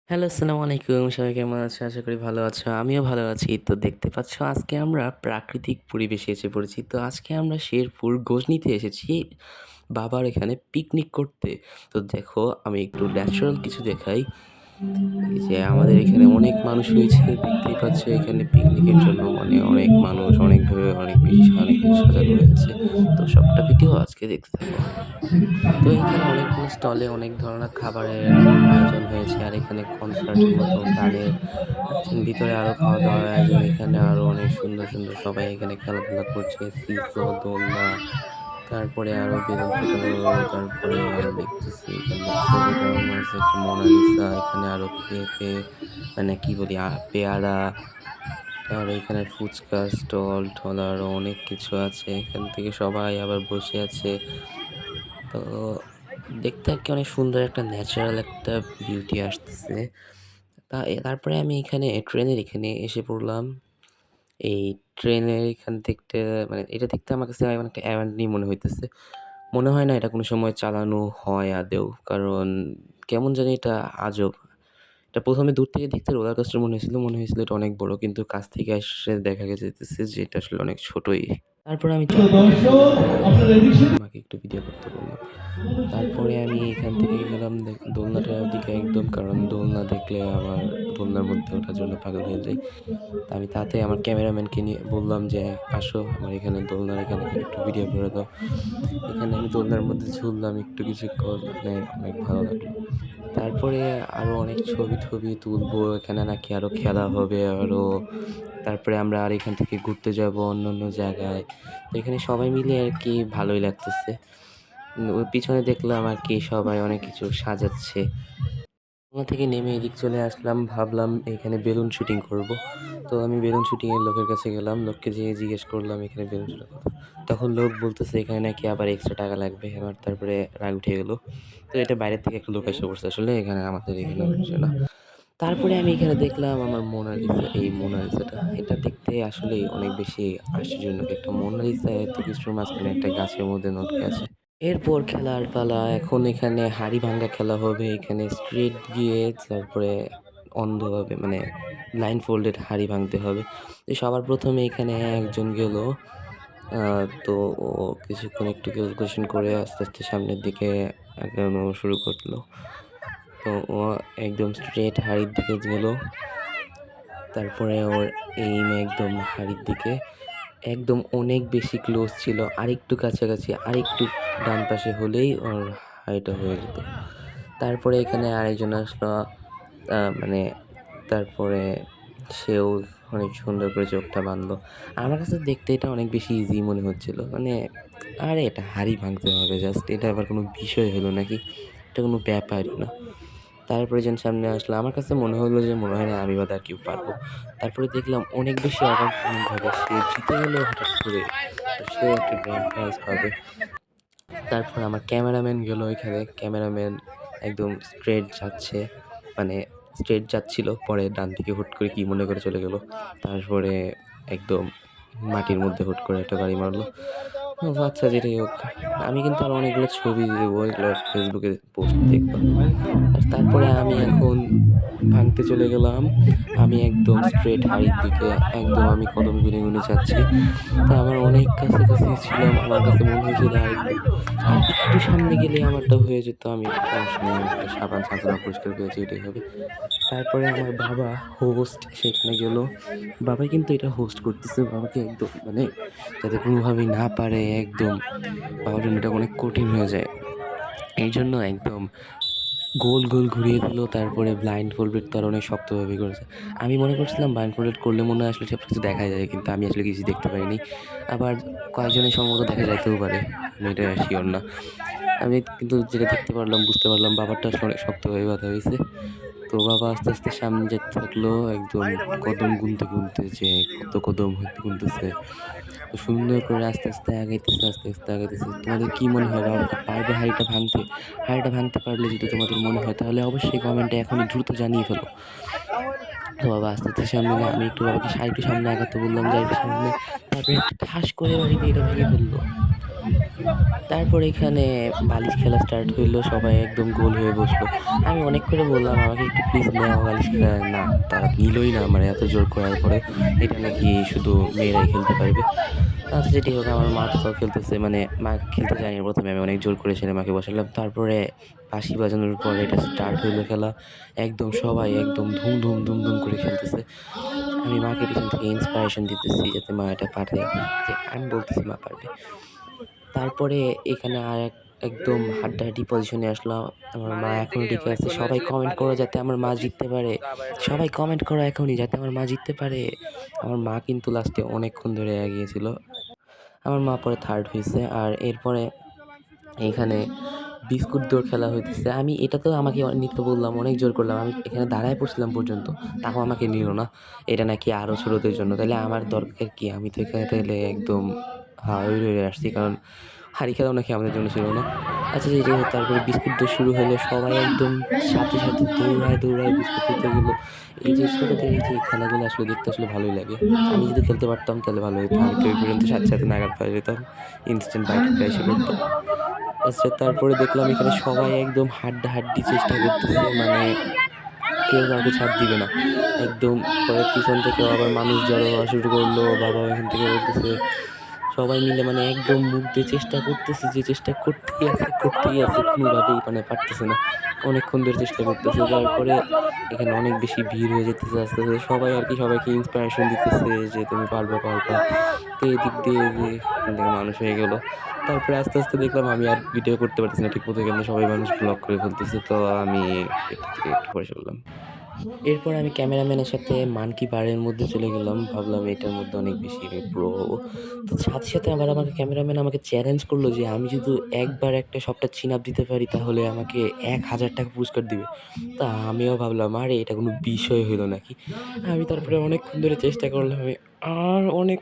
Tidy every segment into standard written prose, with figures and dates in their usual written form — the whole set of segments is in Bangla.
হ্যালো, আসসালামু আলাইকুম। সবাই কেমন আছো? আশা করি ভালো আছো। আমিও ভালো আছি। তো দেখতে পাচ্ছ আজকে আমরা প্রাকৃতিক পরিবেশে এসে পড়েছি। তো আজকে আমরা শেরপুর গজনীতে এসেছি বাবার এখানে পিকনিক করতে। তো দেখো আমি একটু ন্যাচারাল কিছু দেখাই। এই যে আমাদের এখানে অনেক মানুষ হয়েছে দেখতেই পাচ্ছ এখানে পিকনিকের জন্য মানে অনেক মানুষ অনেকভাবে অনেক বেশি সাজানো হয়েছে। তো সবটা ভিডিও আজকে দেখতে থাকো। তো এখানে অনেকগুলো স্টলে অনেক ধরনের খাবারের আয়োজন হয়েছে আর এখানে কনসার্টের মতো গানের ভিতরে আরো খাওয়া-দাওয়ার আয়োজন। এখানে আরো অনেক সুন্দর, সুন্দর সবাই এখানে খেলাধুলা করছে। সিসো, দোলনা, তারপরে আরো বেলুন ফুটানো, তারপরে আরো দেখতেছি এখানে ছবি টাঙানো আছে একটা মোনালিসা। এখানে আরো পেঁপে মানে কি বলি পেয়ারা, আর এখানে ফুচকা স্টল-টল আরো অনেক কিছু আছে। এখান থেকে সবাই আবার বসে আছে। তো দেখতে আরকি অনেক সুন্দর একটা ন্যাচারাল একটা বিউটি আসতেছে। তারপরে আমি এখানে ট্রেনের এখানে এসে পড়লাম। এই ট্রেনের এখান দেখতে মানে এটা দেখতে আমার কাছে অনেকটা অ্যাভেঞ্জেরই মনে হইতেছে। মনে হয় না এটা কোনো সময় চালানো হয় আদৌ। কারণ কেমন জানি এটা আজব। এটা ১ম এ দূর থেকে দেখতে রোলার কোস্টার মনে হয়েছিল এটা অনেক বড়। কিন্তু কাছ থেকে এসে দেখা যাইতেছে যে এটা আসলে অনেক ছোটই। তারপরে আমি চটপটি খেলাম। মাকে একটু ভিডিও করতে বললাম। তারপরে আমি এখান থেকে গেলাম দোলনাটার দিকে একদম। কারণ দোলনা দেখলে আমার দোলনার মধ্যে ওঠার জন্য পাগল হয়ে যাই। তা আমি তাতে আমার ক্যামেরাম্যানকে নিয়ে বললাম যে, "আসো আমার এখানে দোলনার এখানে একটু ভিডিও করে দাও।" এখানে আমি দোলনার মধ্যে ঝুললাম একটু কিছুক্ষণ মানে অনেক ভালো লাগলো। তারপরে আরো অনেক ছবি-টবি তুলবো। এখানে নাকি আরো খেলা হবে আরো। তারপরে আমরা আর এখান থেকে ঘুরতে যাবো অন্যান্য জায়গায়। তো এখানে সবাই মিলে আরকি ভালোই লাগতেছে। ওই পিছনে দেখলাম আরকি সবাই অনেক কিছু সাজাচ্ছে। ওখান থেকে নেমে এদিক চলে আসলাম। ভাবলাম এখানে বেলুন শুটিং করব। তো আমি বেলুন শুটিং এর লোকের কাছে গেলাম। লোককে যেয়ে জিজ্ঞেস করলাম এখানে বেলুন শুটের কথা। তখন লোক বলতেছে এখানে নাকি আবার এক্সট্রা টাকা লাগবে। আমার তারপরে রাগ উঠে গেল। তো এটা বাইরের থেকে একটা লোক এসে পড়ছে। আসলে এখানে আমাদের এখানে হচ্ছে না। তারপরে আমি এখানে দেখলাম আমার মোনালিসা এই মোনালিসাটা। এটা দেখতে আসলেই অনেক বেশি আশ্চর্যজনক। একটা মোনালিসা এত কিছুর মাঝখানে একটা গাছের মধ্যে লটকে আছে। এরপর খেলার পালা। এখন এখানে হাড়ি ভাঙ্গা খেলা হবে। এখানে স্ট্রেট গিয়ে তারপরে অন্ধভাবে মানে ব্লাইন্ড ফোল্ডেড হাঁড়ি ভাঙতে হবে। তো সবার ১ম এ এখানে একজন গেল। আ তো ও কিছুক্ষণ একটু ক্যালকুলেশন করে আস্তে, আস্তে সামনের দিকে আগানো শুরু করলো। তো ও একদম স্ট্রেট হাঁড়ির দিকে গেল। তারপরে ওর এইম একদম হাঁড়ির দিকে। একদম অনেক বেশি ক্লোজ ছিল। আরেকটু কাছাকাছি, আরেকটু ডান পাশে হলেই ওর হাঁড়িটা হয়ে যেত। তারপরে এখানে আরেকজন আসলো। মানে তারপরে সেও অনেক সুন্দর করে চোখটা বাঁধলো। আমার কাছে দেখতে এটা অনেক বেশি ইজি মনে হচ্ছিল। মানে আরে এটা হাঁড়ি ভাঙতে হবে জাস্ট। এটা আবার কোনো বিষয় হলো নাকি? এটা কোনো ব্যাপারই না। তারপরে যখন সামনে আসলো আমার কাছে মনে হলো যে মনে হয় না আমি বাদে আর কেউ পারবো। তারপরে দেখলাম অনেক বেশি অবাকজনক ভাবে সে জিতে গেল হঠাৎ করে। তো সেও একটা গ্র্যান্ড প্রাইজ পাবে। তারপর আমার ক্যামেরাম্যান গেল ওইখানে। ক্যামেরাম্যান একদম স্ট্রেইট যাচ্ছে। মানে স্ট্রেইট যাচ্ছিল। পরে ডান দিকে হুট করে কি মনে করে চলে গেল। তারপরে একদম মাটির মধ্যে হুট করে একটা বাড়ি মারলো। ও আচ্ছা যেটাই হোক। আমি কিন্তু আরো অনেকগুলো ছবি দেবো। এগুলো ফেসবুকে পোস্ট দেখবা। আর তারপরে আমি এখন ভাঙতে চলে গেলাম। আমি একদম স্ট্রেইট হাঁড়ির দিকে একদম আমি কদম গুনে, গুনে যাচ্ছি। তা আমার অনেক কাছাকাছি ছিলাম। আমার কাছে মনে হয়েছিল আরেকটু সামনে গেলেই আমারটা হয়ে যেত। আমি সমস্যা নেই। আমি একটা সাবান ছাঁচড়া পরিষ্কার করেছি এটাই হবে। তারপরে আমার বাবা হোস্ট সেখানে গেল। বাবাই কিন্তু এটা হোস্ট করতেছে। বাবাকে একদম মানে যাতে কোনোভাবেই না পারে একদম বাবার জন্য এটা অনেক কঠিন হয়ে যায়। এইজন্য একদম গোল, গোল ঘুরিয়ে দিল। তারপরে ব্লাইন্ড ফোল্ডেড তো আরো অনেক শক্তভাবে করেছে। আমি মনে করছিলাম ব্লাইন্ড ফোল্ডেড করলে মনে হয় আসলে সবকিছু দেখা যায়। কিন্তু আমি আসলে কিছুই দেখতে পারিনি। আবার কয়েকজনের সম্ভবত দেখা যাইতেও পারে। আমি এটা সিওর না। আমি কিন্তু যেটা দেখতে পারলাম, বুঝতে পারলাম বাবারটা আসলে অনেক শক্তভাবে বাঁধা হইছে। তো বাবা আস্তে, আস্তে সামনে যেতে থাকলো একদম কদম গুনতে, গুনতে যে কত কদম গুনতেছে। তো সুন্দর করে আস্তে, আস্তে আগাইতেছে, আস্তে, আস্তে আগাইতেছে। তোমাদের কি মনে হয় বাবা কি পারবে হাঁড়িটা ভাঙতে? হাঁড়িটা ভাঙতে পারলে যদি তোমাদের মনে হয় তাহলে অবশ্যই কমেন্টে এখনই দ্রুত জানিয়ে ফেলো। তো বাবা আস্তে, আস্তে সামনে এলো। আমি একটু বাবাকে আরেকটু সামনে আগাতে বললাম যে আরেকটু সামনে। তারপরে একটা ঠাস করে বাড়ি দিয়ে এটা ভেঙে ফেললো। তারপর এখানে বালিশ খেলা স্টার্ট হইলো, সবাই একদম গোল হয়ে বসলো। আমি অনেক করে বললাম আমাকে একটু প্লিজ নেও বালিশ খেলায়, না তারা নিলই না আমার এত জোর করার পরেও। এটা নাকি শুধু মেয়েরাই খেলতে পারবে। আচ্ছা যেটি হোক, আমার মা তো তাও খেলতেছে, মানে মা খেলতে যায়নি প্রথমে, আমি অনেক জোর করে ছেলে মাকে বসালাম। তারপরে বাঁশি বাজানোর পরে এটা স্টার্ট হইলো খেলা। একদম সবাই একদম ধুম ধুম ধুম ধুম করে খেলতেছে। আমি মাকে পিছন থেকে ইন্সপিরেশন দিতেছি যাতে মা এটা পারে, যে আমি বলতেছি মা পারবে। তারপরে এখানে একদম হাড্ডাহাড্ডি পজিশনে আসলাম। আমার মা এখনো টিকে আছে। সবাই কমেন্ট করো যাতে আমার মা জিততে পারে। সবাই কমেন্ট করো এখনই যাতে আমার মা জিততে পারে। আমার মা কিন্তু লাস্টে অনেকক্ষণ ধরে এগিয়েছিল। আমার মা পরে থার্ড হইছে। আর এরপরে এখানে বিস্কুট দৌড় খেলা হইতেছে। আমি এটাতেও আমাকে নিতে বললাম, অনেক জোর করলাম। আমি এখানে দাঁড়ায় পড়ছিলাম পর্যন্ত, তাও আমাকে নিল না। এটা নাকি আরও ছোটদের জন্য। তাইলে আমার দরকার কি? আমি তো এখানে তাইলে একদম হাওয়ায় উড়ে আসছি, কারণ হাঁড়ি খেলাও নাকি আমাদের জন্য ছিল না। আচ্ছা যেটাই হোক, তারপরে বিস্কুট দৌড় শুরু হলো। সবাই একদম সাথে সাথে দৌড়ায় দৌড়ায় বিস্কুট দিতে গেলো। এই যে ছোটদের এই যে খেলাগুলো আসলে দেখতে আসলে ভালোই লাগে। আমি যদি খেলতে পারতাম তাহলে ভালো হতো। আমি তো ওই পর্যন্ত সাথে সাথে নাগাদ পাওয়া যেতাম, ইনস্ট্যান্ট বাইট করে এসে পড়তাম। আচ্ছা তারপরে দেখলাম এখানে সবাই একদম হাড্ডাহাড্ডি চেষ্টা করতেছে, মানে কেউ কাউকে ছাড় দিবে না একদম। পরে পিছন থেকেও আবার মানুষ জড়ো হওয়া শুরু করলো, বাবা এখান থেকে বলতেছে। সবাই মিলে মানে একদম মুখ দিয়ে চেষ্টা করতেছে, যে চেষ্টা করতেই আছে, কোনোভাবেই মানে পারতেছে না। অনেকক্ষণ ধরে চেষ্টা করতেছে। তারপরে এখানে অনেক বেশি ভিড় হয়ে যেতেছে আস্তে আস্তে। সবাই আর কি সবাইকে ইন্সপিরেশন দিতেছে যে তুমি পারবা পারবা। তো এদিক দিয়ে যে এখান থেকে মানুষ হয়ে গেল। তারপরে আস্তে আস্তে দেখলাম আমি আর ভিডিও করতে পারতেছি না ঠিক মতো, কেন সবাই মানুষ ব্লক করে ফেলতেছে। তো আমি এটা থেকে একটু পরে চললাম। এরপর আমি ক্যামেরাম্যানের সাথে মানকি বারের মধ্যে চলে গেলাম। ভাবলাম এটার মধ্যে অনেক বেশি আমি প্রো হবো। তো সাথে সাথে আবার আমাকে ক্যামেরাম্যান আমাকে চ্যালেঞ্জ করলো যে আমি যদি একবার একটা সবটা চিন আপ দিতে পারি তাহলে আমাকে ১,০০০ টাকা পুরস্কার দিবে। তা আমিও ভাবলাম আরে এটা কোনো বিষয় হইলো নাকি। আমি তারপরে অনেকক্ষণ ধরে চেষ্টা করলাম। আমি আর অনেক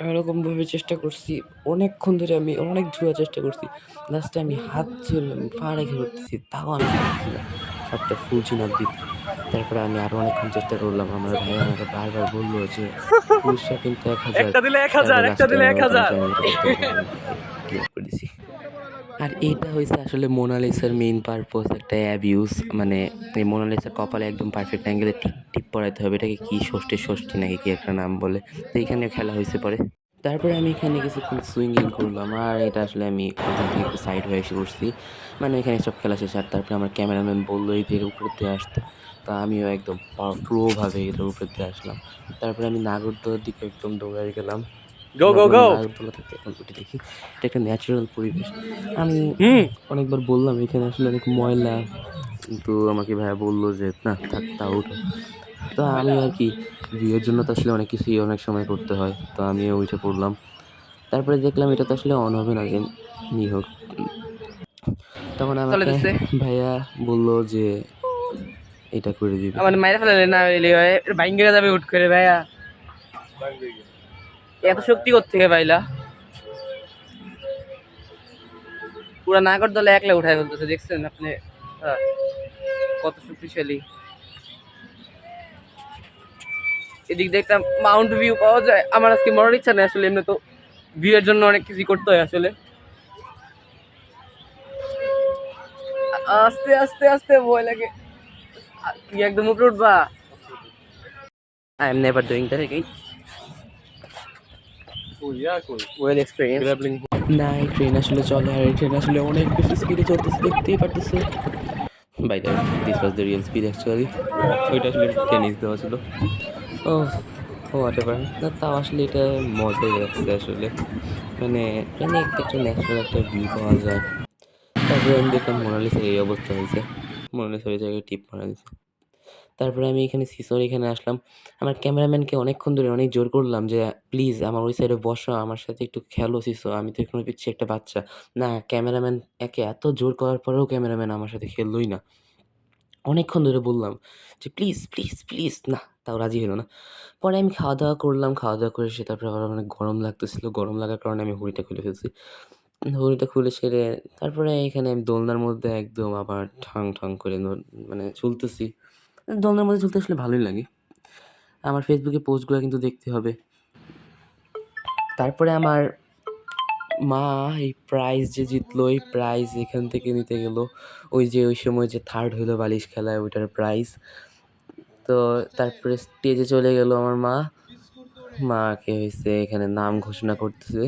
এরকমভাবে চেষ্টা করছি। অনেকক্ষণ ধরে আমি অনেক জোড়া চেষ্টা করছি। লাস্টে আমি হাত ছেড়ে পা রেখে করতেছি, তাও আমি পারতেছি না সবটা ফুল চিন আপ দিতে। তারপরে আমি আরো অনেকক্ষণ চেষ্টা করলাম। আমার ভাই আমাকে বারবার বলল যে পুরস্কার কিন্তু ১,০০০। একটা দিলে ১,০০০, তারপর একটা লাস্টে দিলে আমার আর কোনো ১,০০০। সময় করতে পারলাম না, আমি গিভ আপ করে দিছি। আর এইটা হইছে আসলে মোনালিসার মেইন পারপোজ, একটা অ্যাবিউজ। মানে এই মোনালিসার কপালে একদম পারফেক্ট অ্যাঙ্গেলে টিক টিপ পরাইতে হবে। এটাকে কি ষষ্ঠী নাকি কি একটা নাম বলে। তো এইখানে খেলা হইছে পরে। তারপরে আমি এখানে কিছুক্ষণ সুইঙ্গিং করলাম। আর এটা আসলে আমি ওখান থেকে একটু সাইড হয়ে এসে পড়ছি। মানে এখানে সব খেলা শেষ। আর তারপরে আমার ক্যামেরাম্যান বললো এদের উপর দিয়ে আসতে। তো আমিও একদম প্রোভাবে এটার উপর দিয়ে আসলাম। তারপরে আমি নাগরদোলার দিকে একদম দৌড়ায় গেলাম। গো গো ভাবলাম গো। নাগরদোলা থেকে এখন উঠে দেখি। এটা একটা ন্যাচারাল পরিবেশ। আমি হুম। অনেকবার বললাম এখানে আসলে অনেক ময়লা, কিন্তু আমাকে ভাইয়া বললো যে না থাক, তাও ওঠো। তো আমি আর কি ভিউয়ের জন্য তো আসলে অনেক কিছুই অনেক সময় করতে হয়। তো আমিও উঠে পড়লাম। তারপরে দেখলাম এটা তো আসলে অন হবে না, যে হোক। তখন চলে আমাকে দিচ্ছে। ভাইয়া বলল যে এটা করে দিবে। আমার মাইরে ফেলালে না এলি হয় ভাঙ্গা যাবে উঠ করে ভাইয়া। এত শক্তি কোত্থেকে পাইলা? পুরা নাগরদোলা একলা উঠায় ফেলতেছে, দেখছেন আপনি? হ্যাঁ, কত শক্তিশালী। এদিক দেখতাম মাউন্ট ভিউ পাওয়া যায়। আমার আজকে মরার ইচ্ছা নেই আসলে, এমনি তো ভিউয়ের জন্য অনেক কিছু করতে হয় আসলে। আস্তে আস্তে আস্তে ভয় লাগে। কি একদম উপরে উঠবা? I am never doing that again. Well experience. না এই ট্রেন আসলে চলে, আর এই ট্রেন আসলে অনেক বেশি স্পিডে চলতেছে, দেখতেই পারতেছে। By the this was the real speed actually. ওইটা আসলে টেনিস দেওয়া ছিল। ও হোয়াট এভার। না তাও আসলে এটা মজাই লাগছে আসলে। মানে মানে একটা ন্যাচারাল একটা ভিউ পাওয়া যায়। তারপরে আমি দেখলাম মোনালিসার এই অবস্থা হয়েছে। মোনালিসার ওই জায়গায় টিপ মারা দিছে। তারপরে আমি এখানে সিসোর এখানে আসলাম। আমার ক্যামেরাম্যানকে অনেকক্ষণ ধরে অনেক জোর করলাম যে প্লিজ আমার ওই সাইডে বসো, আমার সাথে একটু খেলো সিসো, আমি তো এখনো পিচ্ছি একটা বাচ্চা। না ক্যামেরাম্যান একে এত জোর করার পরেও ক্যামেরাম্যান আমার সাথে খেললোই না। অনেকক্ষণ ধরে বললাম যে প্লিজ না, তাও রাজি হলো না। পরে আমি খাওয়া-দাওয়া করলাম। খাওয়া-দাওয়া করে এসে তারপরে আমার অনেক গরম লাগতেছিল। গরম লাগার কারণে আমি হুডিটা খুলে ফেলছি। হুডিটা খুলে সেরে তারপরে এখানে আমি দোলনার মধ্যে একদম আবার ঠং করে মানে ঝুলতেছি। দোলনার মধ্যে ঝুলতে আসলে ভালোই লাগে। আমার ফেসবুকে পোস্টগুলো কিন্তু দেখতে হবে। তারপরে আমার মা এই প্রাইজ যে জিতলো, এই প্রাইজ এখান থেকে নিতে গেল, ওই যে ওই সময় যে থার্ড হইলো বালিশ খেলায় ওইটার প্রাইজ। তো তারপরে স্টেজে চলে গেল আমার মা, মাকে হয়েছে এখানে নাম ঘোষণা করতেছে।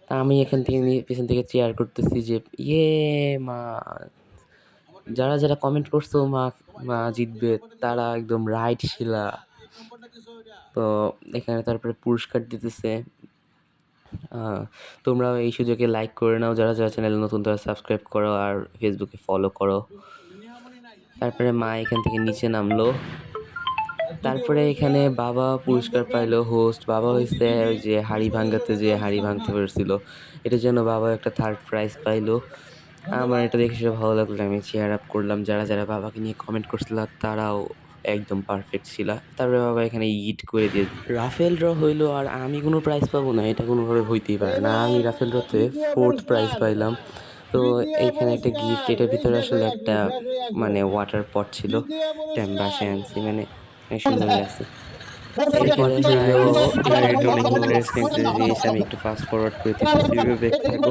তা আমি এখান থেকে পেছন থেকে চেয়ার করতেছি যে ইয়ে মা। যারা যারা কমেন্ট করছো মা মা জিতবে তারা একদম রাইট শিলা। তো এখানে তারপরে পুরস্কার দিতেছে। তোমরা এই সুযোগে লাইক করে নাও, যারা যারা চ্যানেল নতুন তারা সাবস্ক্রাইব করো আর ফেসবুকে ফলো করো। তারপরে মা এখান থেকে নিচে নামলো। তারপরে এখানে বাবা পুরস্কার পাইলো, হোস্ট বাবা হয়েছে ওই যে হাড়ি ভাঙাতে যে হাড়ি ভাঙতে পেরেছিল, এটার জন্য বাবা একটা থার্ড প্রাইজ পাইলো। আমার এটা দেখে সেটা ভালো লাগলো, আমি চেয়ার আপ করলাম। যারা যারা বাবাকে নিয়ে কমেন্ট করছিল তারাও একদম পারফেক্ট ছিল। তারপরে বাবা এখানে ইট করে দিয়ে রাফেল ড্র হইলো আর আমি কোনো প্রাইজ পাবো না, এটা কোনোভাবে হইতেই পারে না। আমি রাফেল ড্রতে 4th প্রাইজ পাইলাম। তো এইখানে একটা গিফট, এটার ভিতরে আসলে একটা মানে ওয়াটার পট ছিল, এটা আমি বাসায় আনছি, মানে সুন্দর লাগছে। এরপরে আমি একটু ফাস্ট ফরওয়ার্ড করে দেখতে থাকবো।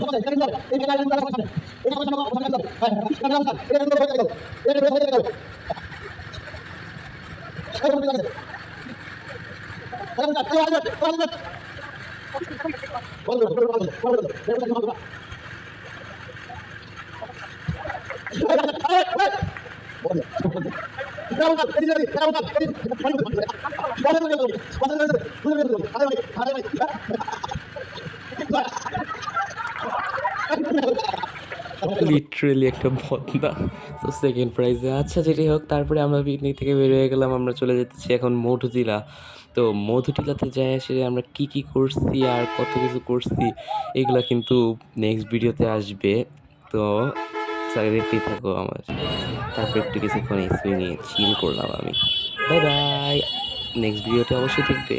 লিটারেলি একটা বদনা। তো সেকেন্ড প্রাইজে আচ্ছা যেটাই হোক, তারপরে আমরা পিকনিক থেকে বের হয়ে গেলাম, আমরা চলে যেতেছি এখন মধুটিলা। তো মধুটিলাতে যাই এসে আমরা কি কি করছি আর কত কিছু করছি এগুলো কিন্তু নেক্সট ভিডিওতে আসবে। তো দেখতেই থাকো আমার। তারপর একটু কিছুক্ষণ সুইংয়ে চিল করলাম আমি। বাই বাই, নেক্সট ভিডিওতে অবশ্যই দেখবে।